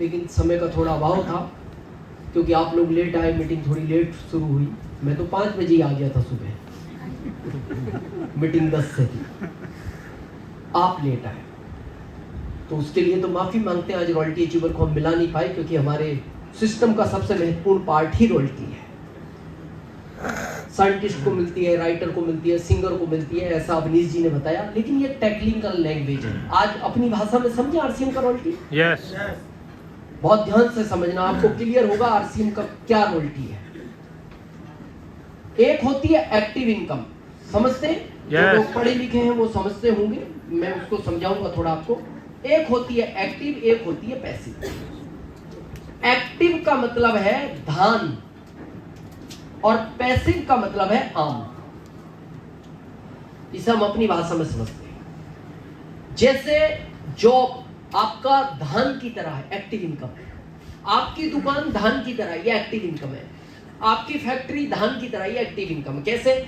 लेकिन समय का थोड़ा अभाव था क्योंकि आप लोग लेट आए, मीटिंग थोड़ी लेट शुरू हुई। मैं तो 5 बजे ही आ गया था सुबह, मीटिंग 10 से थी, आप लेट आए तो उसके लिए तो माफ़ी मांगते हैं। आज रॉयल्टी अचीवर को हम मिला नहीं पाए क्योंकि हमारे सिस्टम का सबसे महत्वपूर्ण पार्ट ही रॉयल्टी है। साइंटिस्ट को मिलती है, राइटर को मिलती है, सिंगर को मिलती है, ऐसा अवनीश जी ने बताया। लेकिन ये टेक्निकल लैंग्वेज है। आज अपनी भाषा में समझे आरसीएम का रॉयल्टी। यस बहुत ध्यान से समझना, आपको क्लियर होगा आरसीएम का क्या रॉयल्टी है। एक होती है एक्टिव इनकम, समझते हैं? जो लोग पढ़े लिखे हैं वो समझते होंगे, मैं उसको समझाऊंगा थोड़ा आपको। एक होती है एक्टिव, एक होती है पैसिव। एक्टिव का मतलब है धान और पैसिव का मतलब है आम। इसे हम अपनी भाषा में समझते हैं। जैसे जॉब आपका धान की तरह है, एक्टिव इनकम। आपकी दुकान धान की तरह, ये एक्टिव इनकम है। आपकी फैक्ट्री धान की तरह, ये एक्टिव इनकम। कैसे?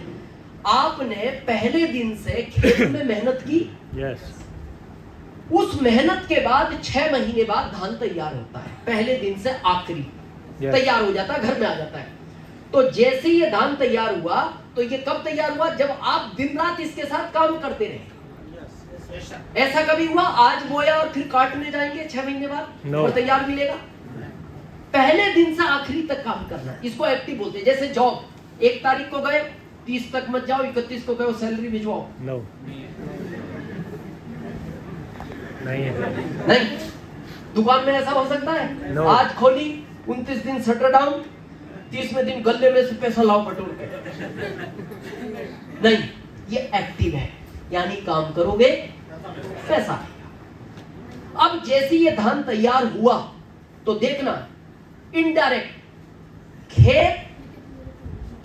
आपने पहले दिन से खेत में मेहनत की, यस उस मेहनत के बाद 6 महीने बाद धान तैयार होता है। पहले दिन से आखिरी तैयार हो जाता है, घर में आ जाता है। तो जैसे ये धान तैयार हुआ, तो ये कब तैयार हुआ? जब आप दिन रात इसके साथ काम करते रहे। ऐसा कभी हुआ आज बोया और फिर काटने जाएंगे 6 महीने बाद और तैयार मिलेगा? पहले दिन से आखिरी तक काम करना, इसको एक्टिव बोलते हैं। जैसे जॉब, 1 तारीख को गए, 30 तक मत जाओ, 31 को गए सैलरी भिजवाओ। नहीं, दुकान में ऐसा हो सकता है? आज खोली, 29 दिन शटर डाउन, 30वें दिन गले में से पैसा लाओ बटोर के। नहीं, ये एक्टिव है, यानी काम करोगे पैसा आएगा। अब जैसे ये धान तैयार हुआ तो देखना, इनडायरेक्ट खेत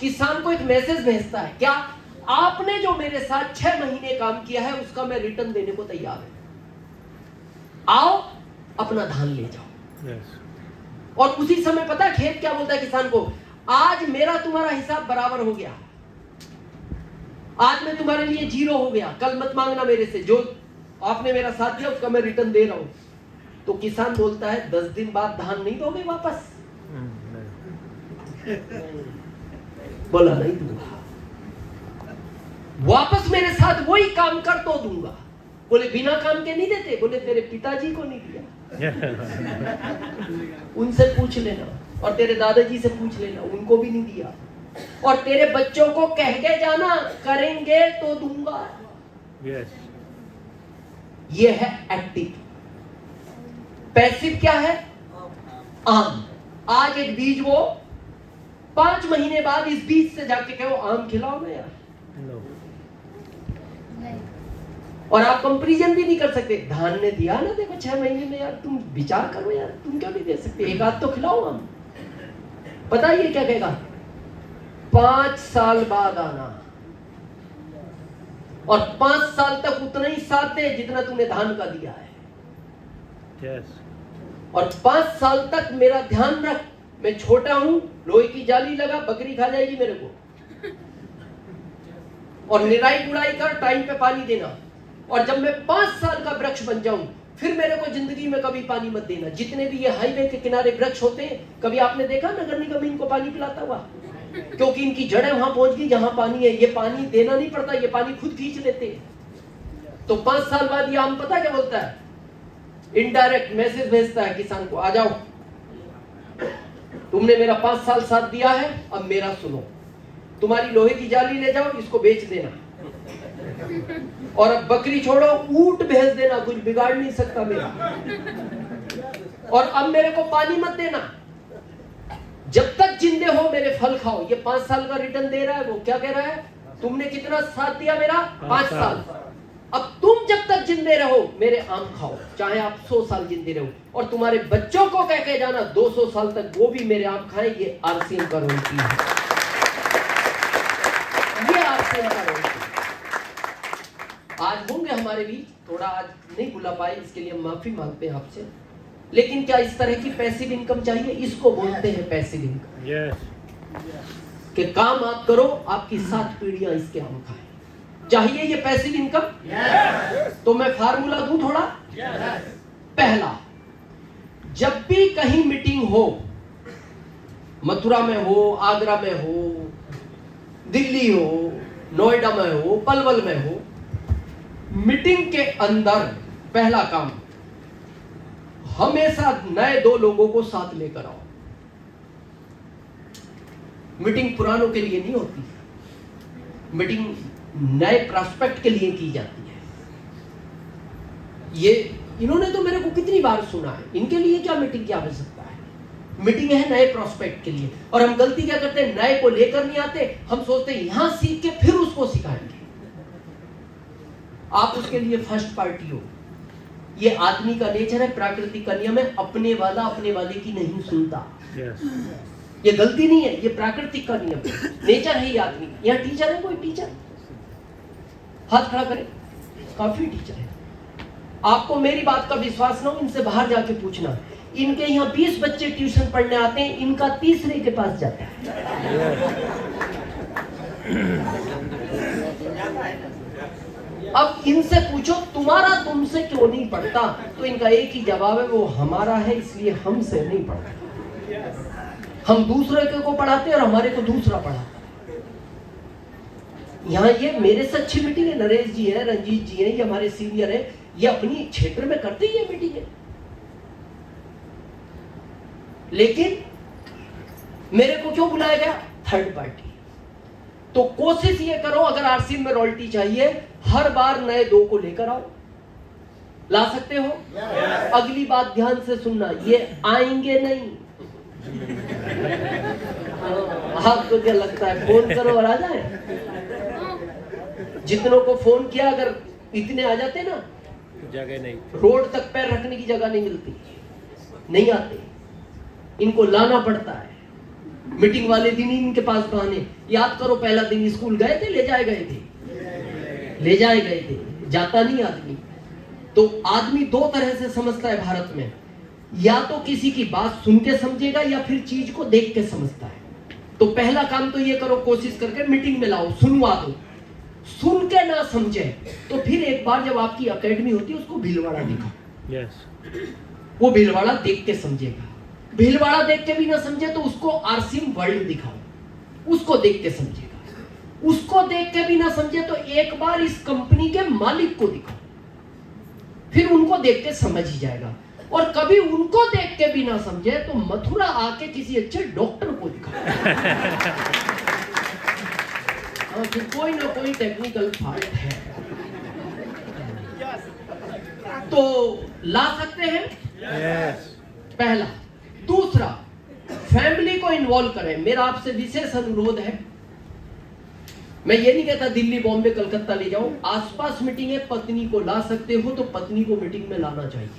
किसान को एक मैसेज भेजता है, क्या? आपने जो मेरे साथ 6 महीने काम किया है उसका मैं रिटर्न देने को तैयार हूं, आओ अपना धान ले जाओ। और उसी समय पता है खेत क्या बोलता है किसान को? आज मेरा तुम्हारा हिसाब बराबर हो गया, आज मैं तुम्हारे लिए 0 हो गया, कल मत मांगना मेरे से, जो आपने मेरा साथ दिया उसका मैं रिटर्न दे रहा हूं। तो किसान बोलता है 10 दिन बाद धान नहीं दोगे वापस? बोला नहीं दूंगा, वापस मेरे साथ वही काम कर तो दूंगा। बोले बिना काम के नहीं देते? बोले तेरे पिताजी को नहीं दिया, उनसे पूछ लेना, और तेरे दादाजी से पूछ लेना, उनको भी नहीं दिया। और तेरे बच्चों को कह के जाना, करेंगे तो दूंगा। यस ये है एक्टिव। पैसिव क्या है? आम। आज एक बीज वो, 5 महीने बाद इस बीज से जाके कहो आम खिलाओ ना यार। और आप कंपैरिजन भी नहीं कर सकते, धान ने दिया ना देखो 6 महीने में, यार तुम विचार करो यार, तुम क्यों नहीं दे सकते? एक आध तो खिलाओ हम। पता है ये क्या कहेगा? 5 साल बाद आना, और 5 साल तक उतना ही साथ दे जितना तूने धान का दिया है। यस और 5 साल तक मेरा ध्यान रख, मैं छोटा हूं, लोहे की जाली लगा, बकरी खा जाएगी मेरे को। और निराई गुड़ाई कर, टाइम पे पानी देना। और जब मैं 5 साल का वृक्ष बन जाऊं, फिर मेरे को जिंदगी में कभी पानी मत देना। जितने भी ये हाईवे के किनारे वृक्ष होते हैं, कभी आपने देखा नगर निगम इनको पानी पिलाता हुआ? क्योंकि इनकी जड़ें वहां पहुंच गई जहां पानी है, ये पानी देना नहीं पड़ता, ये पानी खुद खींच लेते हैं। तो 5 साल बाद ये आम पता क्या बोलता है? इनडायरेक्ट मैसेज भेजता है किसान को, आ जाओ, तुमने मेरा 5 साल साथ दिया है, अब मेरा सुनो, तुम्हारी लोहे की जाली ले जाओ, इसको बेच देना, और अब बकरी छोड़ो, ऊंट भेज देना, कुछ बिगाड़ नहीं सकता मेरा। और अब मेरे को पानी मत देना, जब तक जिंदे हो मेरे फल खाओ। ये 5 साल का रिटर्न दे रहा है। वो क्या कह रहा है? तुमने कितना साथ दिया मेरा? 5 साल। अब तुम जब तक जिंदे रहो मेरे आम खाओ, चाहे आप 100 साल जिंदे रहो, और तुम्हारे बच्चों को कह के जाना 200 साल तक वो भी मेरे आम खाएं। ये आरसीएम का रॉयल्टी है, ये आरसीएम का रॉयल्टी। आज होंगे हमारे बीच, थोड़ा आज नहीं बुला पाए, इसके लिए माफी मांगते हैं आपसे। लेकिन क्या इस तरह की पैसिव इनकम चाहिए? इसको बोलते हैं पैसिव इनकम। कि काम आप करो, आपकी 7 पीढ़ियां इसके आम खाएं। चाहिए ये पैसिव इनकम? तो मैं फार्मूला दूं थोड़ा। पहला, जब भी कहीं मीटिंग हो, मथुरा में हो, आगरा में हो, दिल्ली हो, नोएडा में हो, पलवल में हो, मीटिंग के अंदर पहला काम, हमेशा नए 2 लोगों को साथ लेकर आओ। मीटिंग पुरानों के लिए नहीं होती, मीटिंग नए प्रोस्पेक्ट के लिए की जाती है। ये इन्होंने तो मेरे को कितनी बार सुना है, इनके लिए क्या मीटिंग की आवश्यकता है? मीटिंग है नए प्रोस्पेक्ट के लिए। और हम गलती क्या करते हैं, नए को लेकर नहीं आते, हम सोचते हैं यहां सीख के फिर उसको सिखाएंगे। आप उसके लिए फर्स्ट पार्टी हो। ये आदमी का नेचर है, प्राकृतिक का नियम है, अपने वाला अपने वाले की नहीं सुनता। Yes. ये गलती नहीं है, ये प्राकृतिक का नियम है, नेचर है ये आदमी। यहाँ टीचर है, कोई टीचर हाथ खड़ा करे, काफी टीचर है। आपको मेरी बात का विश्वास ना हो, इनसे बाहर जाके पूछना। इनके यहाँ 20 बच्चे ट्यूशन पढ़ने आते हैं, इनका तीसरे के पास जाता है। अब इनसे पूछो तुम्हारा तुमसे क्यों नहीं पढ़ता, तो इनका एक ही जवाब है, वो हमारा है इसलिए हमसे नहीं पढ़ता। हम दूसरे को पढ़ाते हैं और हमारे को दूसरा पढ़ाता। यहाँ ये मेरे से अच्छी मीटिंग है, नरेश जी है, रंजीत जी है, ये हमारे सीनियर है, ये अपनी क्षेत्र में करते ही है मीटिंग है। लेकिन मेरे को क्यों बुलाया गया? Third party. तो कोशिश ये करो, अगर आरसी में रॉयल्टी चाहिए, हर बार नए 2 को लेकर आओ। ला सकते हो? अगली बात ध्यान से सुनना, ये आएंगे नहीं। आपको क्या लगता है फोन करो और आ जाए? जितनों को फोन किया, अगर इतने आ जाते ना, जगह नहीं, रोड तक पैर रखने की जगह नहीं मिलती, नहीं आते। इनको लाना पड़ता है। मीटिंग वाले दिन ही इनके पास बहाने। याद करो, पहला दिन स्कूल गए थे, ले जाए गए थे, जाता नहीं आदमी। तो आदमी 2 तरह से समझता है भारत में, या तो किसी की बात सुन के समझेगा या फिर चीज को देख के समझता है। तो पहला काम तो ये करो, कोशिश करके मीटिंग में लाओ, सुनवा दो। सुन के ना समझे तो फिर एक बार जब आपकी एकेडमी होती है, उसको भीलवाड़ा दिखाओ। yes. वो भीलवाड़ा देख के समझेगा। भीलवाड़ा देख के भी ना समझे तो उसको आरसीएम वर्ल्ड दिखाओ, उसको देख के समझेगा। उसको देख के भी ना समझे तो एक बार इस कंपनी के मालिक को दिखाओ, फिर उनको देख के समझ ही जाएगा। और कभी उनको देख के भी ना समझे तो मथुरा आके किसी अच्छे डॉक्टर को दिखाओ। फिर कोई ना कोई टेक्निकल फॉल्ट है तो ला सकते हैं। Yes. पहला। दूसरा, फैमिली को इन्वॉल्व करें। मेरा आपसे विशेष अनुरोध है, मैं ये नहीं कहता दिल्ली, बॉम्बे, कलकत्ता ले जाओ। आसपास मीटिंग है, पत्नी को ला सकते हो तो पत्नी को मीटिंग में लाना चाहिए।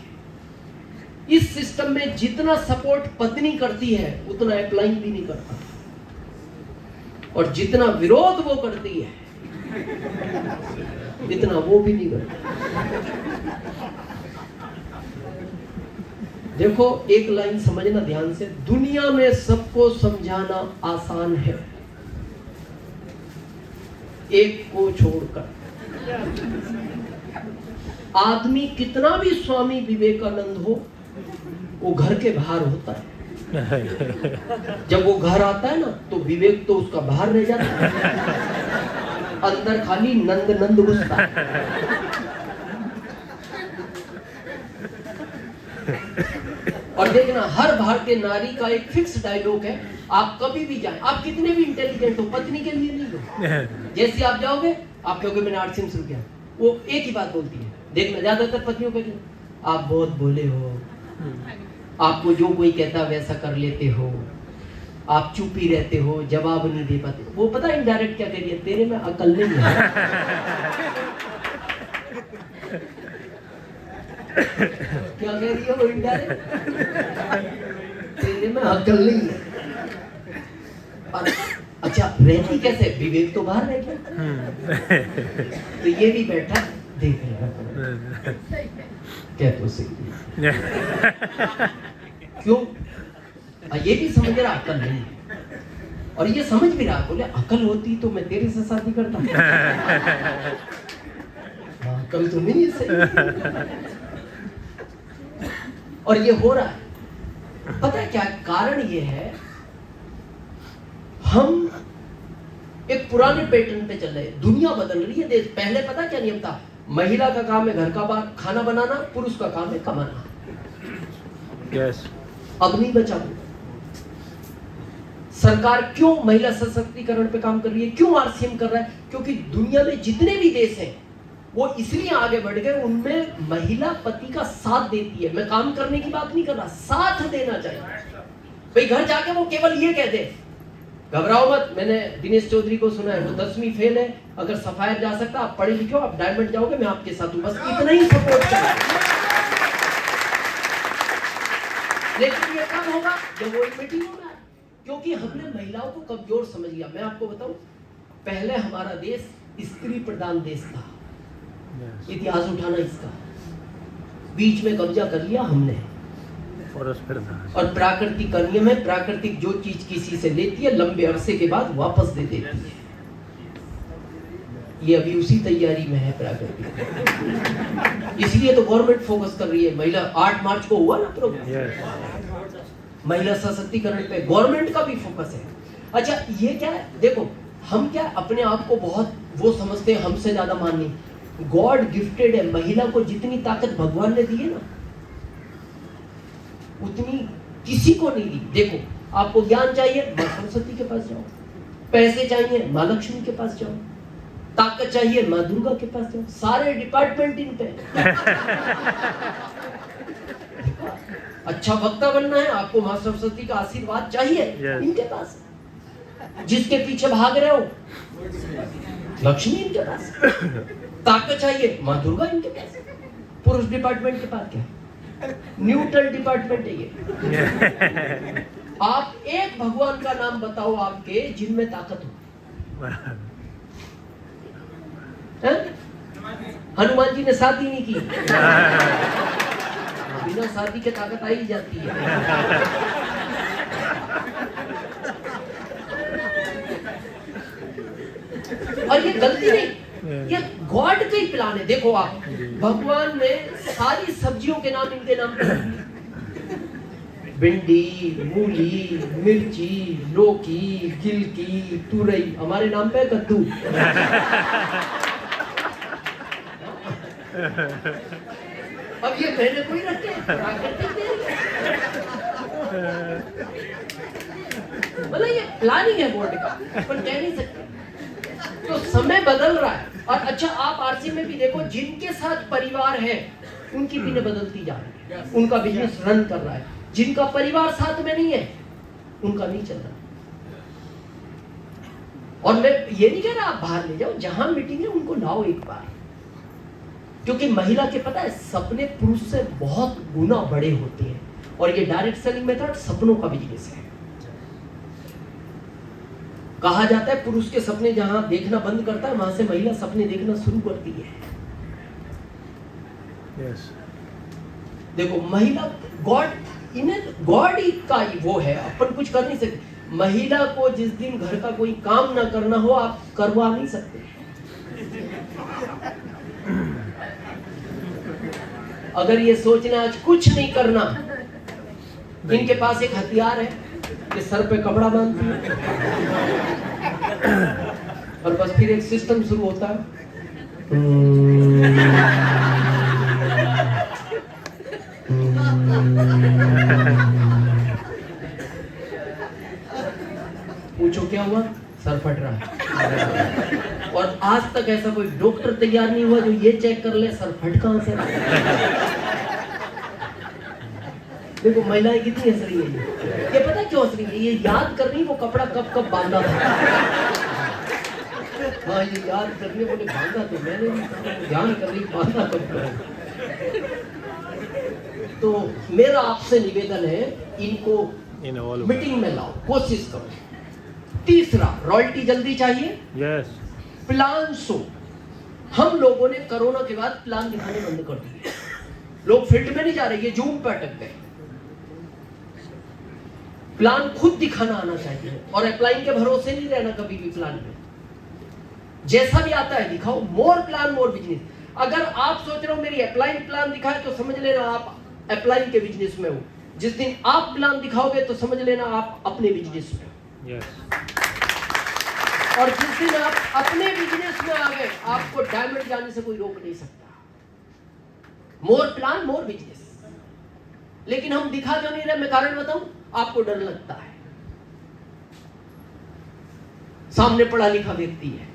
इस सिस्टम में जितना सपोर्ट पत्नी करती है उतना अप्लाइंग भी नहीं करता, और जितना विरोध वो करती है इतना वो भी नहीं करता। देखो, एक लाइन समझना ध्यान से, दुनिया में सबको समझाना आसान है, एक को छोड़कर। आदमी कितना भी स्वामी विवेकानंद हो, वो घर के बाहर होता है। जब वो घर आता है ना तो विवेक तो उसका बाहर रह जाता है, अंदर खाली नंद घुसता है। और देखना, हर भारतीय नारी का एक फिक्स डायलॉग है, आप कभी भी जाए, आप कितने भी इंटेलिजेंट हो, पत्नी के लिए नहीं हो। जैसे आप जाओगे, आप कहोगे मैंने आरसीएम शुरू किया, वो एक ही बात बोलती है। देखना, ज्यादातर पत्नियों को, आप बहुत भोले हो, आपको जो कोई कहता वैसा कर लेते हो, आप चुप ही रहते हो, जवाब नहीं दे पाते। वो पता है इनडायरेक्ट क्या कह रही है, तेरे में अकल नहीं है। क्या कह रही है वो इनडायरेक्ट, तेरे में अकल नहीं है। और अच्छा, रहती कैसे? विवेक तो बाहर रह गया। तो ये भी बैठा देख रहा क्या तो सही क्यों? ये भी समझ रहा अकल नहीं है, और ये समझ भी रहा, बोले अकल होती तो मैं तेरे से शादी करता। अकल तो नहीं है सही। और ये हो रहा है, पता है क्या कारण ये है, हम एक पुराने पैटर्न पे चल रहे हैं। दुनिया बदल रही है, देश। पहले पता क्या नियम था? महिला का काम है घर का खाना बनाना, पुरुष का काम है कमाना। यस। अब नहीं बचा वो। सरकार क्यों महिला सशक्तिकरण पे काम कर रही है, क्यों आरसीएम कर रहा है? क्योंकि दुनिया में जितने भी देश हैं वो इसलिए आगे बढ़ गए, उनमें महिला पति का साथ देती है। मैं काम करने की बात नहीं कर रहा, साथ देना चाहिए। भाई घर जाके वो केवल ये कह दे, घबराओ मत। मैंने दिनेश चौधरी को सुना है, वो 10वीं फेल है, अगर सफायर जा सकता, आप पढ़े लिखे हो, आप डायमंड जाओगे, मैं आपके साथ हूं। बस इतना ही सपोर्ट करें। लेकिन ये कब होगा? जब वो एक मीटिंग होगा। क्योंकि हमने महिलाओं को कमजोर समझ लिया। मैं आपको बताऊं, पहले हमारा देश स्त्री प्रधान देश था। इतिहास उठाना इसका, बीच में कब्जा कर लिया हमने। और प्राकृतिक का नियम है, प्राकृतिक जो चीज किसी से लेती है लंबे अरसे के बाद वापस दे देती है। ये अभी उसी तैयारी में है प्राकृतिक। इसलिए तो गवर्नमेंट फोकस कर रही है। महिला 8 मार्च को हुआ ना प्रोग्राम, महिला सशक्तिकरण पे गवर्नमेंट का भी फोकस है। अच्छा ये क्या है, देखो हम क्या अपने आप को बहुत वो समझते हैं, हमसे ज्यादा माननी। गॉड गिफ्टेड है। महिला को जितनी ताकत भगवान ने दी है ना, उतनी किसी को नहीं दी। देखो आपको ज्ञान चाहिए, मां सरस्वती के पास जाओ। पैसे चाहिए, मां लक्ष्मी के पास जाओ। ताकत चाहिए, मां दुर्गा के पास जाओ। सारे डिपार्टमेंट इन पे। अच्छा वक्ता बनना है आपको, मां सरस्वती का आशीर्वाद चाहिए, इनके पास। जिसके पीछे भाग रहे हो, लक्ष्मी इनके पास। ताकत चाहिए, मां दुर्गा इनके पास। पुरुष डिपार्टमेंट के पास क्या? न्यूट्रल डिपार्टमेंट है ये। आप एक भगवान का नाम बताओ आपके जिनमें ताकत हो। हनुमान जी ने शादी नहीं की, बिना शादी के ताकत आ ही जाती है। और ये गलती नहीं, ये गॉड का ही प्लान है। देखो आप, भगवान ने सारी सब्जियों के नाम इनके नाम पे, भिंडी, मूली, मिर्ची, लौकी, गिलकी, तुरई, हमारे नाम पे कद्दू। अब ये मैंने कोई रखे, मतलब ये प्लानिंग है बोर्ड का, पर कह नहीं सकते। तो समय बदल रहा है। और अच्छा आप आरसी में भी देखो, जिनके साथ परिवार है उनकी पिने बदलती जा रही है, उनका बिजनेस रन कर रहा है। जिनका परिवार साथ में नहीं है उनका नहीं चल रहा। और मैं ये नहीं कह रहा आप बाहर ले जाओ, जहां मीटिंग है उनको लाओ एक बार। क्योंकि महिला के पता है सपने पुरुष से बहुत गुना बड़े होते हैं। और ये डायरेक्ट सेलिंग मेथड सपनों का बिजनेस है। कहा जाता है पुरुष के सपने जहां देखना बंद करता है, वहां से महिला सपने देखना शुरू करती है। yes. देखो महिला गॉड इन्हें गॉड ही का वो है, अपन कुछ कर नहीं सकते। महिला को जिस दिन घर का कोई काम ना करना हो आप करवा नहीं सकते। अगर ये सोचना आज कुछ नहीं करना, इनके पास एक हथियार है कि सर पे कपड़ा बांधती है और बस फिर एक सिस्टम शुरू होता है। पूछो क्या हुआ? सर फट रहा है। और आज तक ऐसा कोई डॉक्टर तैयार नहीं हुआ जो ये चेक कर ले सर फट कहां से रहा है। देखो महिलाएं कितनी हंस रही है। ये पता क्यों हंस रही है? ये याद कर रही वो कपड़ा कब कब बांधा था। हाँ ये याद करने बोले बांधा तो मैंने भी, ध्यान कर रही बांधा कब। तो मेरा आपसे निवेदन है, इनको मीटिंग में लाओ, कोशिश करो। तीसरा, रॉयल्टी जल्दी चाहिए। yes. Plan show. हम लोगों ने कोरोना के बाद प्लान दिखाने बंद कर दिए। लोग फील्ड में नहीं जा रहे, ये जूम पे अटक गए। प्लान खुद दिखाना आना चाहिए और अप्लाइंग के भरोसे नहीं रहना कभी भी। प्लान में जैसा भी आता है दिखाओ। मोर प्लान मोर बिजनेस। अगर आप सोच रहे हो मेरी अप्लाइंग प्लान दिखाए तो समझ लेना आप अप्लाइंग के बिजनेस में हो। जिस दिन आप प्लान दिखाओगे तो समझ लेना आप अपने बिजनेस में हो। Yes. और जिस दिन आप अपने बिजनेस में आ गए, आपको डायमंड जाने से कोई रोक नहीं सकता। मोर प्लान मोर बिजनेस। लेकिन हम दिखा क्यों नहीं रहे? मैं कारण बताऊं, आपको डर लगता है। सामने पढ़ा लिखा व्यक्ति है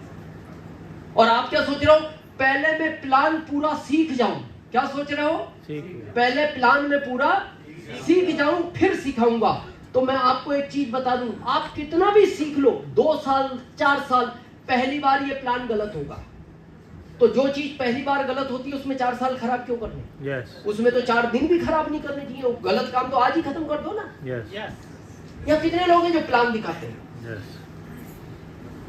और आप क्या सोच रहे हो? पहले मैं प्लान पूरा सीख जाऊं। क्या सोच रहे हो? पहले प्लान में पूरा सीख जाऊं फिर सिखाऊंगा। तो मैं आपको एक चीज बता दूं, आप कितना भी सीख लो, 2 साल 4 साल, पहली बार ये प्लान गलत होगा। तो जो चीज पहली बार गलत होती है उसमें 4 साल खराब क्यों करने? Yes. उसमें तो 4 दिन भी खराब नहीं करने चाहिए। गलत काम तो आज ही खत्म कर दो ना। Yes. या कितने लोग हैं जो प्लान दिखाते हैं? Yes.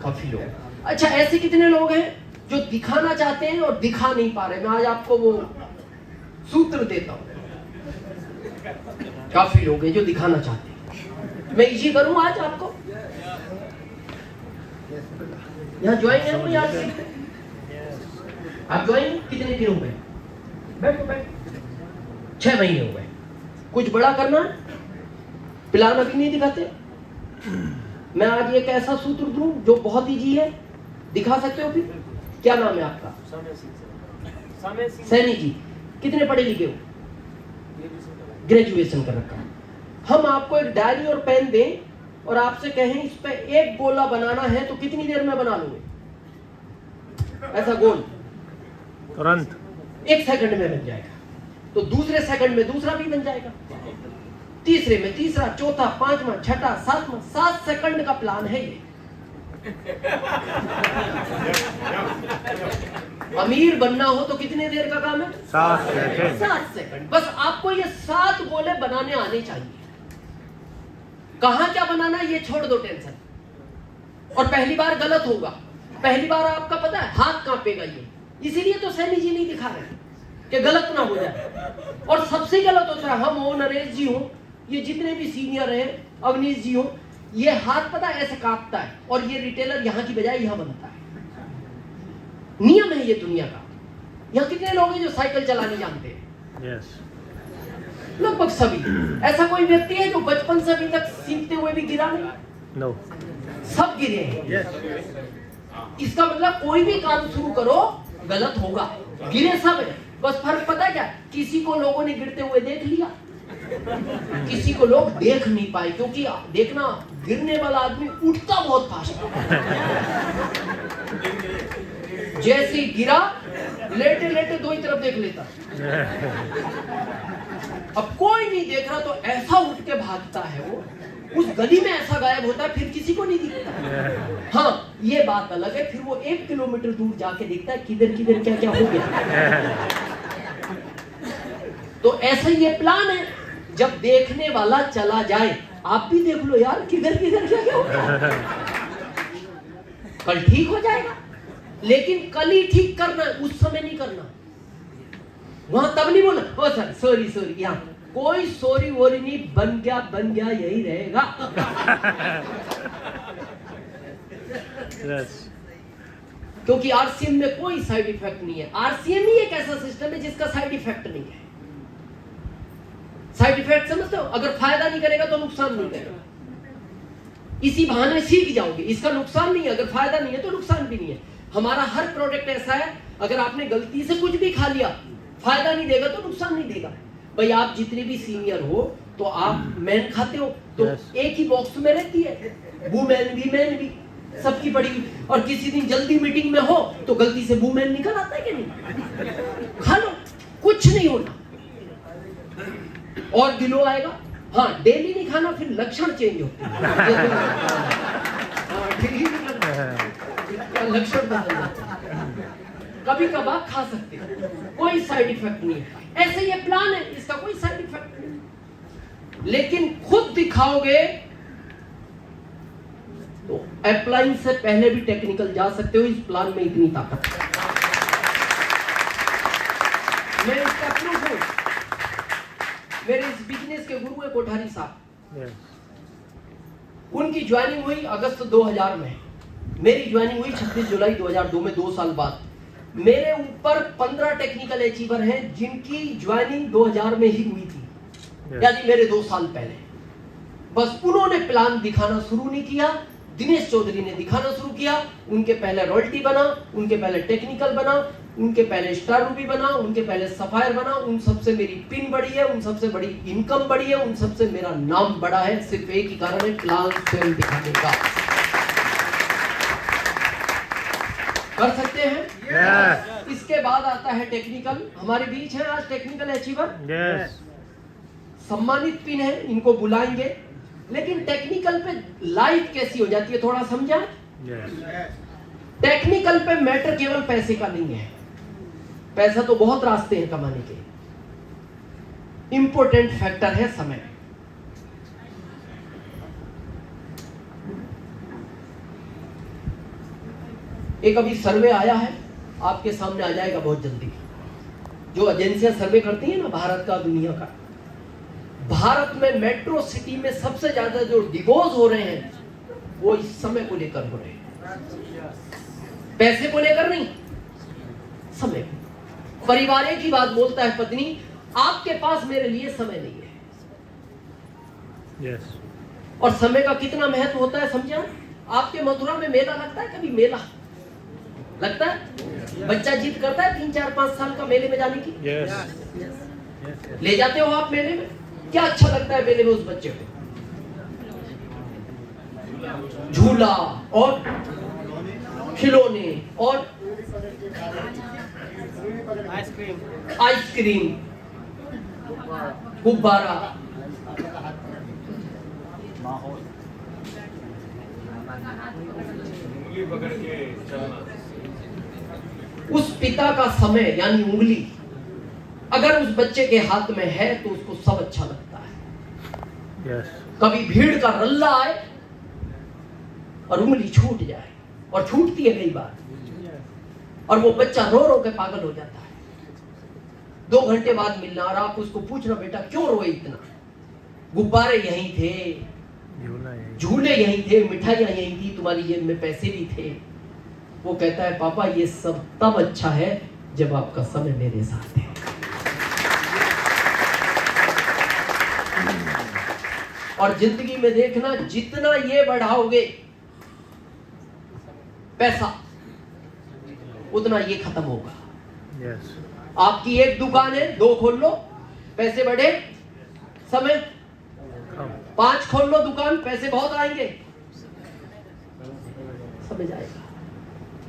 काफी लोग। अच्छा, ऐसे कितने लोग हैं जो दिखाना चाहते हैं और दिखा नहीं पा रहे? मैं आज आपको वो सूत्र देता हूं। काफी लोग हैं जो दिखाना चाहते हैं। मैं इजी करूं आज आपको। यहाँ ज्वाइन है कोई आज? आप ज्वाइन कितने दिन हो गए? बैठो बैठो। 6 महीने हो गए। कुछ बड़ा करना है? प्लान अभी नहीं दिखाते? मैं आज एक ऐसा सूत्र दूं जो बहुत इजी है। दिखा सकते हो फिर? क्या नाम है आपका? सैनी जी। कितने पढ़े लिखे हो? ग्रेजुएशन कर रखा है। हम आपको एक डायरी और पेन दें और आपसे कहें इस पे एक गोला बनाना है तो कितनी देर में बना लोगे? ऐसा गोल तुरंत 1 सेकंड में बन जाएगा। तो दूसरे सेकंड में दूसरा भी बन जाएगा, तीसरे में तीसरा, चौथा, पांचवा, छठा, सातवां। 7 सेकंड का प्लान है ये। अमीर बनना हो तो कितने देर का काम है? 7 सेकंड। 7 सेकंड। बस आपको ये 7 गोले बनाने आने चाहिए। कहां क्या बनाना है ये छोड़ दो टेंशन। और पहली बार गलत होगा। पहली बार आपका पता है हाथ कांपेगा ये। इसीलिए तो सैनी जी नहीं दिखा रहे कि गलत ना हो जाए। और सबसे गलत होता है, हम हो, नरेश जी हो, ये जितने भी सीनियर हैं, अवनीश जी हो, ये हाथ पता है ऐसे कांपता है और ये रिटेलर यहाँ की बजाय यहाँ बनता है। नियम है ये दुनिया का। यहाँ कितने लोग हैं जो साइकिल चलाने जानते हैं? Yes. लगभग सभी। ऐसा कोई व्यक्ति है जो बचपन से अभी तक सीखते हुए भी गिरा नहीं? No. सब गिरे हैं। Yes. इसका मतलब कोई भी काम शुरू करो गलत होगा। गिरे सब है। बस फर्क पता है क्या? किसी को लोगों ने गिरते हुए देख लिया, किसी को लोग देख नहीं पाए। क्योंकि देखना, गिरने वाला आदमी उठता बहुत फास्ट है। जैसे ही गिरा, लेटे लेटे दो ही तरफ देख लेता। अब कोई नहीं देख रहा तो ऐसा उठ के भागता है वो, उस गली में ऐसा गायब होता है, फिर किसी को नहीं दिखता। हाँ, ये बात अलग है, फिर वो 1 किलोमीटर दूर जाके देखता है किधर किधर क्या क्या हो गया। तो ऐसा ये प्लान है, जब देखने वाला चला जाए, आप भी देख लो यार किधर किधर क्या क्या हो गया। कल ठीक हो जाएगा, लेकिन कल ही ठीक करना है, उस समय नहीं करना। वहां तब नहीं बोला ओ सर सॉरी सॉरी, यहाँ कोई सॉरी वोरी नहीं, बन गया यही रहेगा। Yes. क्योंकि आरसीएम में कोई साइड इफेक्ट नहीं है। आरसीएम ही एक ऐसा सिस्टम है जिसका साइड इफेक्ट नहीं है। साइड इफेक्ट समझते हो? अगर फायदा नहीं करेगा तो नुकसान नहीं करेगा। इसी बहाने सीख जाओगे। इसका नुकसान नहीं है, अगर फायदा नहीं है तो नुकसान भी नहीं है। हमारा हर प्रोडक्ट ऐसा है, अगर आपने गलती से कुछ भी खा लिया, फायदा नहीं देगा तो नुकसान नहीं देगा। भाई आप जितने भी सीनियर हो तो आप मैन खाते हो तो एक ही बॉक्स में रहती है, वुमेन भी मैन भी, सबकी पड़ी। और किसी दिन जल्दी मीटिंग में हो तो गलती से वुमेन निकल आता है कि नहीं? खा लो, कुछ नहीं होना। और गिलो आएगा। हाँ, डेली नहीं खाना, फिर लक्षण चेंज होते हैं। लक्षण बदल जाते हैं। कभी कभार खा सकते हो, कोई साइड इफेक्ट नहीं है। ऐसे ये प्लान है, इसका कोई साइड इफेक्ट नहीं। लेकिन खुद दिखाओगे तो अप्लाइंग से पहले भी टेक्निकल जा सकते हो। इस प्लान में इतनी ताकत है। मैं इसका प्रूफ हूं। मेरे इस बिजनेस के गुरु है कोठारी साहब। Yes. उनकी ज्वाइनिंग हुई अगस्त 2000 में, मेरी ज्वाइनिंग हुई 26 जुलाई 2002 में, 2 साल बाद। मेरे ऊपर 15 टेक्निकल अचीवर हैं जिनकी ज्वाइनिंग 2000 में ही हुई थी। यानी मेरे 2 साल पहले। बस उन्होंने प्लान दिखाना शुरू नहीं किया, दिनेश चौधरी ने दिखाना शुरू किया। उनके पहले रॉयल्टी बना, उनके पहले टेक्निकल बना, उनके पहले स्टार रूबी बना, उनके पहले सफायर बना। उन सबसे मेरी पिन बढ़ी है, उन सबसे बड़ी इनकम बढ़ी है, उन सबसे मेरा नाम बढ़ा है। सिर्फ एक ही कारण है, प्लान स्वयं दिखाने का। कर सकते हैं। Yes. इसके बाद आता है टेक्निकल। हमारे बीच है आज टेक्निकल अचीवर, Yes. सम्मानित पिन है, इनको बुलाएंगे। लेकिन टेक्निकल पे लाइफ कैसी हो जाती है थोड़ा समझा। Yes. टेक्निकल पे मैटर केवल पैसे का नहीं है, पैसा तो बहुत रास्ते हैं कमाने के। इंपॉर्टेंट फैक्टर है समय। एक अभी सर्वे आया है, आपके सामने आ जाएगा बहुत जल्दी। जो एजेंसियां सर्वे करती हैं ना भारत का, दुनिया का, भारत में मेट्रो सिटी में सबसे ज्यादा जो डिवोर्स हो रहे हैं वो इस समय को लेकर हो रहे हैं। पैसे को लेकर नहीं, समय। परिवार एक ही बात बोलता है, पत्नी आपके पास मेरे लिए समय नहीं है। Yes. और समय का कितना महत्व होता है समझा। आपके मथुरा में मेला लगता है, कभी मेला लगता है? बच्चा जिद करता है 3, 4, 5 साल का मेले में जाने की। Yes. ले जाते हो आप मेले में, क्या अच्छा लगता है मेले में उस बच्चे को? झूला और खिलौने और आइसक्रीम, गुब्बारा। उस पिता का समय यानी उंगली अगर उस बच्चे के हाथ में है तो उसको सब अच्छा लगता है। Yes. कभी भीड़ का रल्ला आए और उंगली छूट जाए, और छूटती है कई बार, और वो बच्चा रो रो के पागल हो जाता है। 2 घंटे बाद मिलना और आप उसको पूछना, बेटा क्यों रोए इतना? गुब्बारे यहीं थे, झूले यहीं थे, मिठाइयां यहीं थी, तुम्हारी जेब में पैसे भी थे। वो कहता है पापा ये सब तब अच्छा है जब आपका समय मेरे साथ है। और जिंदगी में देखना, जितना ये बढ़ाओगे पैसा, उतना ये खत्म होगा। Yes. आपकी एक दुकान है, 2 खोल लो, पैसे बढ़े, समय Come. 5 खोल लो दुकान, पैसे बहुत आएंगे, समझ आएगा।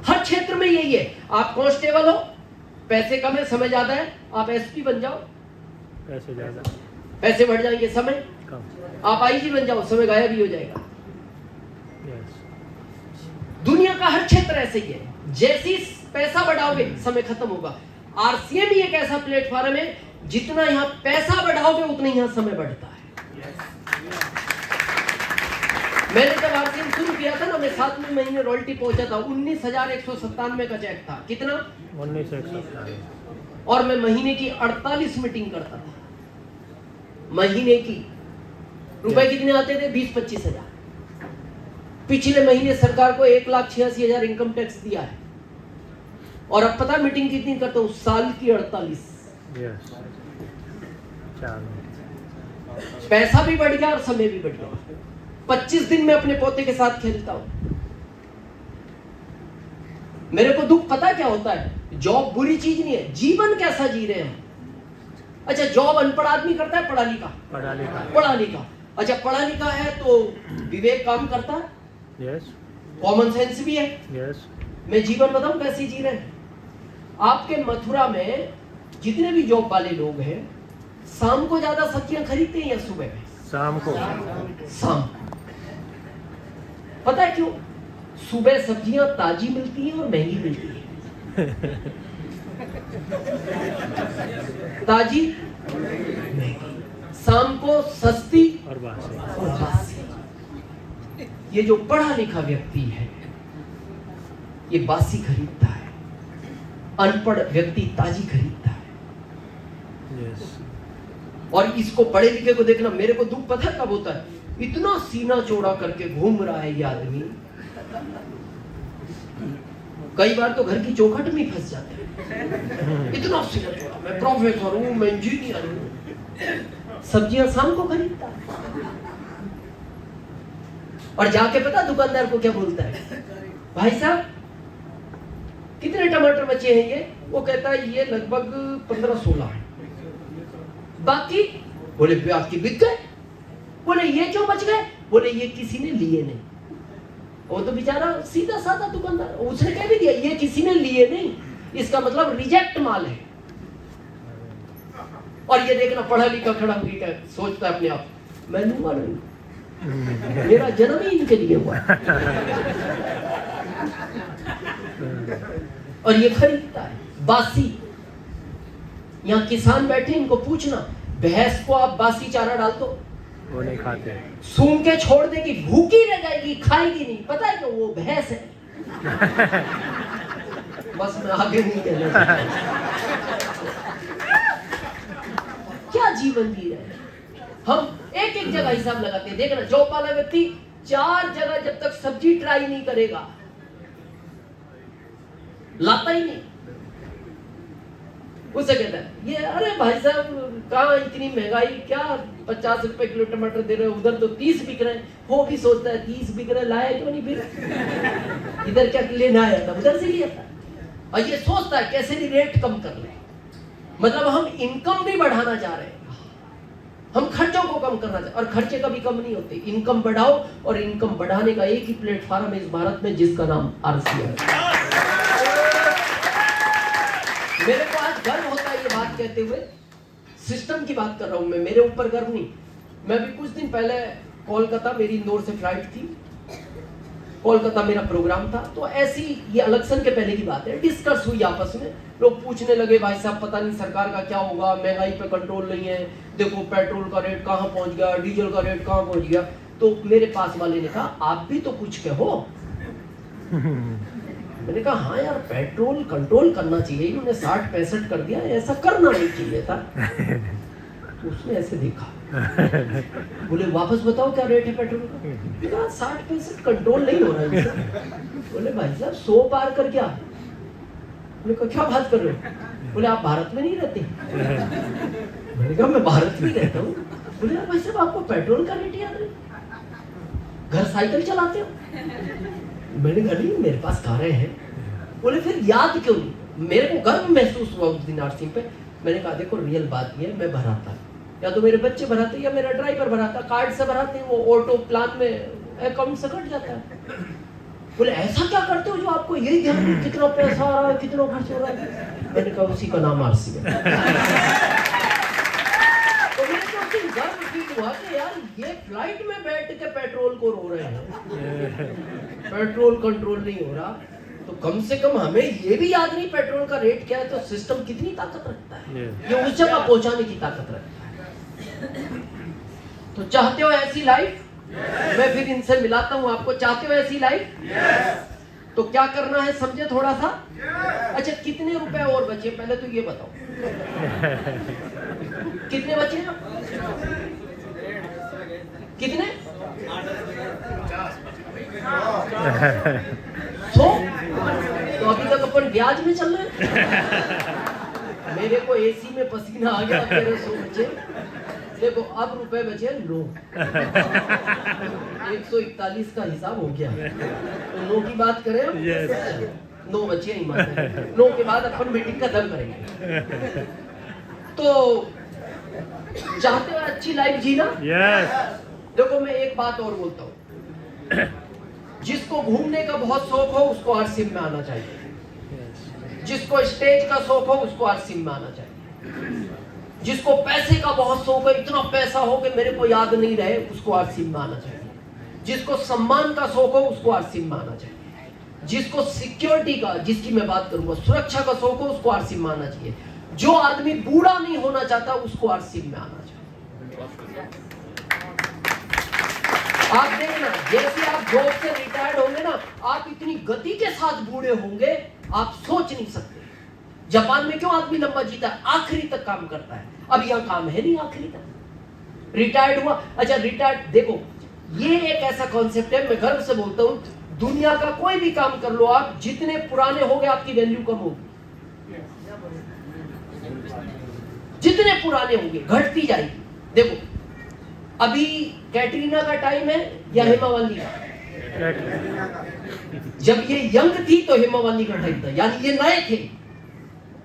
हर क्षेत्र में यही है। आप कांस्टेबल हो, पैसे कम है, समय ज्यादा है। आप एसपी बन जाओ, पैसे ज्यादा। पैसे बढ़ जाएंगे, समय। Come. आप आईजी बन जाओ, समय गायब ही हो जाएगा। Yes. दुनिया का हर क्षेत्र ऐसे ही है। जैसी पैसा बढ़ाओगे समय खत्म होगा। आरसीए भी एक ऐसा प्लेटफॉर्म है, जितना यहाँ पैसा बढ़ाओगे उतना यहाँ समय बढ़ता है। मैंने जब आरसीएम शुरू किया था ना, मैं 7वें महीने रॉयल्टी पहुंचा था। 19,197 का चेक था। कितना? 1997। और मैं महीने की 48 मीटिंग करता था। महीने की रुपए कितने आते थे? 20-25 हजार। पिछले महीने सरकार को 1,86,000 इनकम टैक्स दिया है। और अब पता मीटिंग कितनी करता हूँ? साल की 48। Yes. चलो। पैसा भी बढ़ गया और समय भी बढ़ गया। 25 दिन में अपने पोते के साथ खेलता हूं। मेरे को दुख पता क्या होता है? जॉब बुरी चीज नहीं है, जीवन कैसा जी रहे हैं। अच्छा, जॉब अनपढ़ आदमी करता है, पढ़ा लिखा? पढ़ा लिखा। अच्छा, पढ़ा लिखा है तो विवेक काम करता है, Yes. कॉमन सेंस भी है। Yes. मैं जीवन बताऊं कैसे जी रहे हैं। आपके मथुरा में जितने भी जॉब वाले लोग हैं, शाम को ज्यादा सब्जियां खरीदते हैं या सुबह में? शाम को। पता है क्यों? सुबह सब्जियां ताजी मिलती हैं और महंगी मिलती है। ताजी महंगी, शाम को सस्ती और बासी। ये जो पढ़ा लिखा व्यक्ति है ये बासी खरीदता है, अनपढ़ व्यक्ति ताजी खरीदता है। Yes. और इसको पढ़े लिखे को देखना, मेरे को दुख पता कब होता है? इतना सीना चौड़ा करके घूम रहा है ये आदमी, कई बार तो घर की चौखट में फंस जाते हैं। इतना सीना चौड़ा, मैं प्रोफेसर हूं, मैं इंजीनियर हूं, सब्जियां शाम को खरीदता है। और जाके पता दुकानदार को क्या बोलता है, भाई साहब कितने टमाटर बचे हैं ये? वो कहता है ये लगभग 15-16 है। बाकी? बोले बाकी बिक गए। बोले ये क्यों बच गए? बोले ये किसी ने लिए नहीं। वो तो बेचारा सीधा साधा दुकानदार, उसने कह भी दिया ये किसी ने लिए नहीं, इसका मतलब रिजेक्ट माल है। और ये देखना पढ़ा लिखा खड़ा होकर सोचता है अपने आप, मैं लूंगा नहीं, मेरा जन्म ही इनके लिए हुआ है। और ये खरीदता है बासी। यहाँ किसान बैठे, इनको पूछना भैंस को आप बासी चारा डाल दो, वो नहीं खाते। सूंघ के छोड़ देगी, भूखी रह जाएगी, खाएगी नहीं। पता है क्यों? वो भैंस है। बस मैं आगे नहीं कहना चाहता। क्या जीवन जी रहे हैं हम। एक एक जगह हिसाब लगाते हैं। देखना जॉब वाला व्यक्ति 4 जगह जब तक सब्जी ट्राई नहीं करेगा लाता ही नहीं। उसे कहता है ये, अरे भाई साहब कहाँ इतनी महंगाई, क्या 50 रुपए किलो टमाटर दे रहे हो, उधर तो 30 बिक रहे हैं। वो भी सोचता है 30 बिक रहे, लाया क्यों नहीं फिर? इधर क्या लेना आया था, उधर से लिया था। और ये सोचता है कैसे भी रेट कम कर ले। मतलब हम इनकम भी बढ़ाना चाह रहे हैं, हम खर्चों को कम करना चाहते, और खर्चे कभी कम नहीं होते। इनकम बढ़ाओ, और इनकम बढ़ाने का एक ही प्लेटफॉर्म है इस भारत में, जिसका नाम आरसीआई है। मेरे को आज गर्व होता है ये बात कहते हुए। सिस्टम की बात कर रहा हूं मैं, मेरे ऊपर गर्व नहीं। मैं भी कुछ दिन पहले कोलकाता, मेरी इंदौर से फ्लाइट थी, कोलकाता मेरा प्रोग्राम था। तो ऐसी, ये इलेक्शन के पहले की बात है, डिस्कस हुई आपस में। लोग पूछने लगे भाई साहब पता नहीं सरकार का क्या होगा, महंगाई पे कंट्रोल नहीं है, देखो पेट्रोल का रेट कहाँ पहुंच गया, डीजल का रेट कहाँ पहुंच गया। तो मेरे पास वाले ने कहा आप भी तो कुछ कहो। मैंने कहा हाँ यार, पेट्रोल कंट्रोल करना चाहिए, इन्होंने 60-65 कर दिया, ऐसा करना नहीं चाहिए था। तो उसने ऐसे देखा, बोले वापस बताओ क्या रेट है पेट्रोल का? 60-65 कंट्रोल नहीं हो रहा है। बोले भाई साहब 100 पार कर गया। मैंने कहा क्या बात कर रहे हो? बोले आप भारत में नहीं रहते? मैंने कहा मैं भारत में रहता हूँ। बोले भाई साहब आपको पेट्रोल का रेट याद नहीं, घर साइकिल चलाते हो? मैंने कहा नहीं मेरे पास कारें हैं। बोले फिर याद क्यों नहीं? मेरे को गर्व महसूस हुआ उस दिन आरसी पे। मैंने कहा देखो रियल बात ये है, मैं भराता, या तो मेरे बच्चे भराते या मेरा ड्राइवर भराता, कार्ड से भराते हैं, वो ऑटो प्लान में अकाउंट से कट जाता है। बोले ऐसा क्या करते हो जो आपको यही ध्यान नहीं कितना पैसा आ रहा है, कितना खर्च हो रहा है? मैंने कहा उसी का नाम आरसी है। तो मेरे को उस दिन गर्व फील हुआ कि यार ये फ्लाइट में बैठ के पेट्रोल को रो रहे हैं, पेट्रोल कंट्रोल नहीं हो रहा, तो कम से कम हमें ये भी याद नहीं पेट्रोल का रेट क्या है, तो सिस्टम कितनी ताकत रखता है, ये उस जगह पहुंचाने की ताकत रखता है। तो चाहते हो ऐसी लाइफ? मैं फिर इनसे मिलाता हूं आपको। चाहते हो ऐसी लाइफ? तो क्या करना है समझे थोड़ा सा। अच्छा कितने रुपए और बचे पहले तो ये बताओ, कितने बचे? कितने? 100? तो अभी तक अपन ब्याज में चल रहे हैं। मेरे को एसी में पसीना आ गया, तेरे 100 बचे। देखो अब रुपए बचे 9। 141 का हिसाब हो गया। तो 9 की बात करें अब? 9 बचे ही मात्र। 9 के बाद अपन मीटिंग खत्म करेंगे। तो चाहते हो अच्छी लाइफ जीना? देखो मैं एक बात और बोलता हूँ, जिसको घूमने का बहुत शौक हो उसको आरसीएम में आना चाहिए, जिसको स्टेज का शौक हो उसको आरसीएम में आना चाहिए, जिसको पैसे का बहुत शौक है, इतना पैसा हो कि मेरे को याद नहीं रहे, उसको आरसीएम में आना चाहिए, जिसको सम्मान का शौक हो उसको आरसीएम में आना चाहिए, जिसको सिक्योरिटी का, जिसकी मैं बात करूंगा सुरक्षा का शौक हो उसको आरसीएम में आना चाहिए, जो आदमी बूढ़ा नहीं होना चाहता उसको आरसीएम में आना चाहिए। आप देखना जैसे आप जॉब से रिटायर्ड होंगे ना, आप इतनी गति के साथ बूढ़े होंगे आप सोच नहीं सकते। जापान में क्यों आदमी लंबा जीता है? आखिरी तक काम करता है। अब यहाँ काम है नहीं आखिरी तक, रिटायर्ड हुआ। अच्छा रिटायर्ड देखो, ये एक ऐसा कॉन्सेप्ट है, मैं गर्व से बोलता हूँ, दुनिया का कोई भी काम कर लो आप, जितने पुराने होंगे आपकी वैल्यू कम होगी, जितने पुराने होंगे घटती जाएगी। देखो, अभी कैटरीना का टाइम है या हेमा मालिनी का? जब ये यंग थी तो हेमा मालिनी का टाइम था, यानी ये नए थे।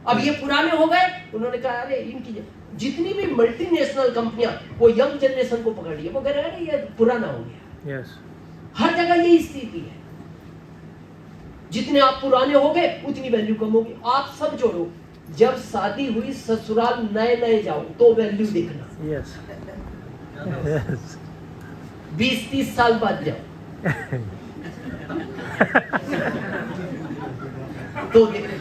अब ये पुराने हो गए, उन्होंने कहा अरे इनकी जितनी भी मल्टीनेशनल कंपनियां वो यंग जनरेशन को पकड़ लिया, वो कह रहे हैं ये पुराना हो गया। यस, हर जगह यही स्थिति है, जितने आप पुराने हो गए उतनी वैल्यू कम होगी। आप सब जोड़ो, जब शादी हुई ससुराल नए नए जाओ तो वैल्यू देखना, यस, यस, 20-30 साल बाद जाओ तो देखना।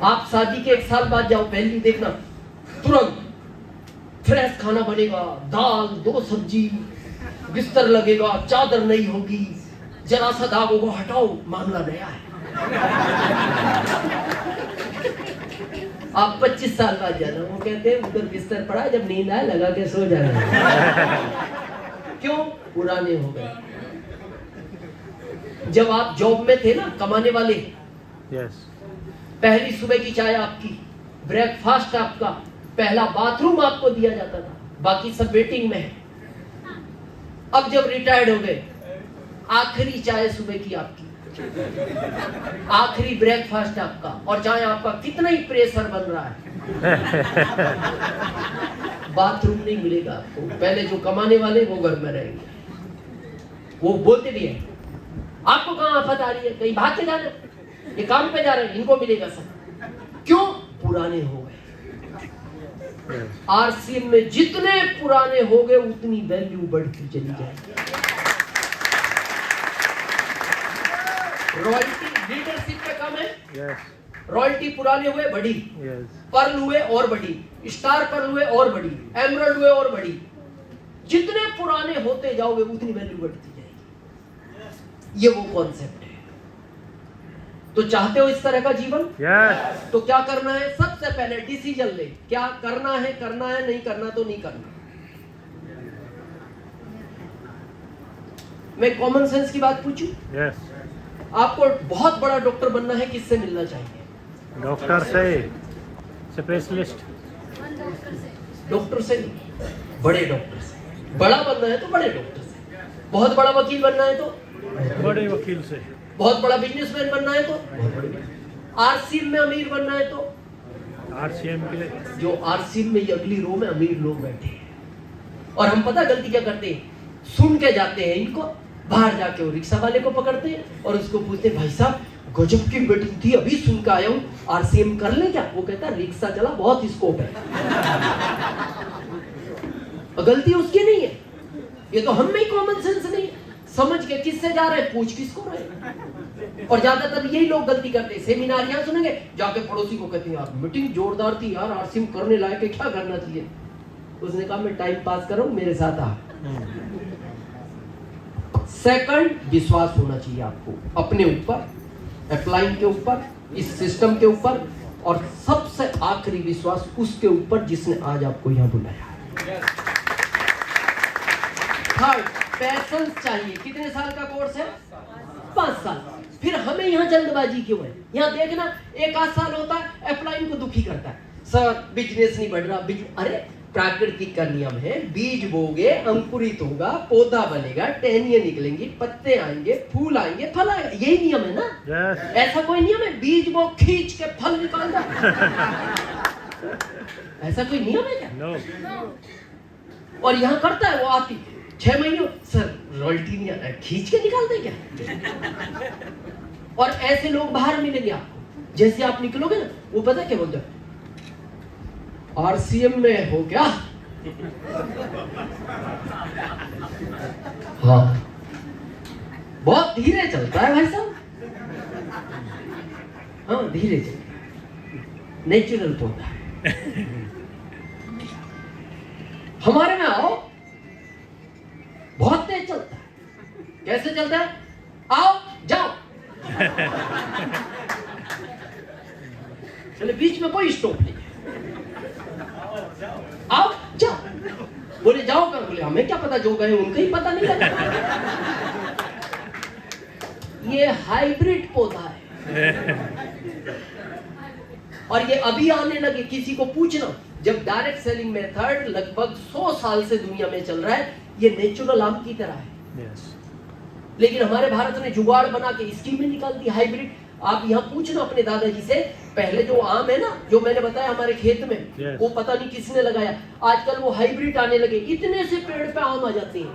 आप शादी के 1 साल बाद जाओ, वैल्यू देखना, तुरंत फ्रेश खाना बनेगा, दाल 2 सब्जी, बिस्तर लगेगा, चादर नहीं होगी, जरा सा दाग होगा, हटाओ मामला नया है। आप 25 साल बाद जाना, वो कहते हैं उधर बिस्तर पड़ा, जब नींद आए लगा के सो जाना। क्यों? पुराने हो गए। जब आप जॉब में थे ना, कमाने वाले, यस, पहली सुबह की चाय आपकी, ब्रेकफास्ट आपका, पहला बाथरूम आपको दिया जाता था, बाकी सब वेटिंग में है। अब जब रिटायर्ड हो गए, आखिरी चाय सुबह की आपकी, आखिरी ब्रेकफास्ट आपका, और चाहे आपका कितना ही प्रेशर बन रहा है, बाथरूम नहीं मिलेगा आपको। पहले जो कमाने वाले वो घर में रहेंगे, वो बोलते भी है आपको कहाँ आफत आ रही है, कहीं भाग के जाना, ये काम पे जा रहे हैं, इनको मिलेगा सब। क्यों? पुराने हो गए। आरसीएम में जितने पुराने हो गए उतनी वैल्यू बढ़ती चली जाएगी। रॉयल्टी लीडरशिप पे कम है, यस, रॉयल्टी पुराने हुए बढ़ी, यस, पर्ल हुए और बढ़ी, स्टार पर्ल हुए और बढ़ी, एमरल्ड हुए और बढ़ी। जितने पुराने होते जाओगे उतनी वैल्यू बढ़ती जाएगी। ये वो कॉन्सेप्ट है। तो चाहते हो इस तरह का जीवन? यस, तो क्या करना है? सबसे पहले डिसीजन ले, क्या करना है, नहीं करना तो नहीं करना। मैं कॉमन सेंस की बात पूछूं? यस, आपको बहुत बड़ा डॉक्टर बनना है, किससे मिलना चाहिए? डॉक्टर से, स्पेशलिस्ट, डॉक्टर से नहीं, बड़े डॉक्टर से। बड़ा बनना है तो बड़े डॉक्टर से, बहुत बड़ा वकील बनना है तो बड़े वकील से, बहुत बड़ा बिजनेसमैन बनना है तो आरसीएम में अमीर बनना है तो आरसीएम के, जो आरसीएम में अगली रो में अमीर लोग बैठे हैं। और हम पता गलती क्या करते हैं, सुन के जाते हैं इनको, बाहर जाके वो रिक्शा वाले को पकड़ते हैं और उसको पूछते हैं भाई साहब गजब की मीटिंग थी, अभी सुन के आया हूँ, आरसीएम कर ले क्या? वो कहता है रिक्शा चला, बहुत स्कोप है। गलती उसकी नहीं है, ये तो हम में ही कॉमन सेंस नहीं है। समझ के किससे जा रहे हैं, पूछ किसको रहे। और ज्यादातर यही लोग गलती करते हैं, सेमिनार यहाँ सुनेंगे, जाके पड़ोसी को कहते हैं यार मीटिंग जोरदार थी यार, आरसीएम करने लायक है, क्या करना चाहिए? उसने कहा मैं टाइम पास कर रहा हूं, मेरे साथ आ। सेकंड, विश्वास होना चाहिए आपको अपने ऊपर, अपलाइन के ऊपर, इस सिस्टम के ऊपर, और सबसे आखिरी विश्वास उसके ऊपर जिसने आज आपको यहाँ बुलाया है। थर्ड, पैशंस चाहिए। कितने साल का कोर्स है? 5 साल। फिर हमें यहाँ जल्दबाजी क्यों है? यहाँ देखना 1-8 साल होता है, अपलाइन को दुखी करता है, सर बिजनेस नहीं बढ़ रहा। अरे प्राकृतिक का नियम है, बीज बोगे, अंकुरित होगा, पौधा बनेगा, टहनियां निकलेंगी, पत्ते आएंगे, फूल आएंगे, फल आएगा, यही नियम है ना? यस, ऐसा कोई नियम है बीज बो खींच के फल निकाल दो? ऐसा कोई नियम है क्या? नो, और यहाँ करता है, वो आती 6 महीने, सर रॉयल्टी नहीं आता, खींच के निकालते क्या? और ऐसे लोग बाहर मिलेंगे आपको, जैसे आप निकलोगे ना, वो पता क्या बोलते हैं, आरसीएम में हो क्या? हाँ, बहुत धीरे चलता है भाई साहब। हाँ धीरे चलता है, नेचुरल पौधा है। हमारे में आओ, बहुत तेज चलता है। कैसे चलता है? आओ जाओ, चले बीच में कोई स्टॉप नहीं, आओ जाओ। बोले जाओ कर, बोले हमें क्या पता, जो गए उनका ही पता नहीं लगा। ये हाइब्रिड पौधा है, और ये अभी आने लगे। किसी को पूछना जब डायरेक्ट सेलिंग मेथड लगभग 100 साल से दुनिया में चल रहा है, ये नेचुरल आम की तरह है। Yes. लेकिन हमारे भारत ने जुगाड़ बना के स्कीमें निकाल दी हाइब्रिड। आप यहाँ पूछना अपने दादाजी से, पहले जो आम है ना, जो मैंने बताया हमारे खेत में, Yes. वो पता नहीं किसने लगाया, आजकल वो हाइब्रिड आने लगे, इतने से पेड़ पे आम आ जाते हैं।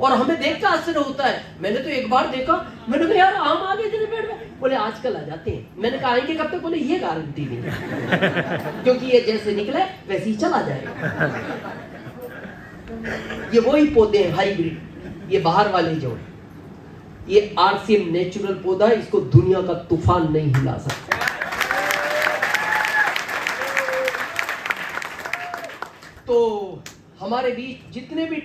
और हमें देखकर आश्चर्य होता है। मैंने तो एक बार देखा, मैंने कहा यार आम आ गए इतने पेड़ पे, बोले आजकल आ जाते हैं। मैंने कहा आएंगे कब तक, बोले ये गारंटी नहीं है क्योंकि ये जैसे निकले वैसे ही चला जाएगा। ये वही पौधे हैं हाइब्रिड, ये बाहर वाले जो है, ये आरसीएम नेचुरल पौधा है, इसको दुनिया का तूफान नहीं हिला सकता। तो हमारे बीच जितने भी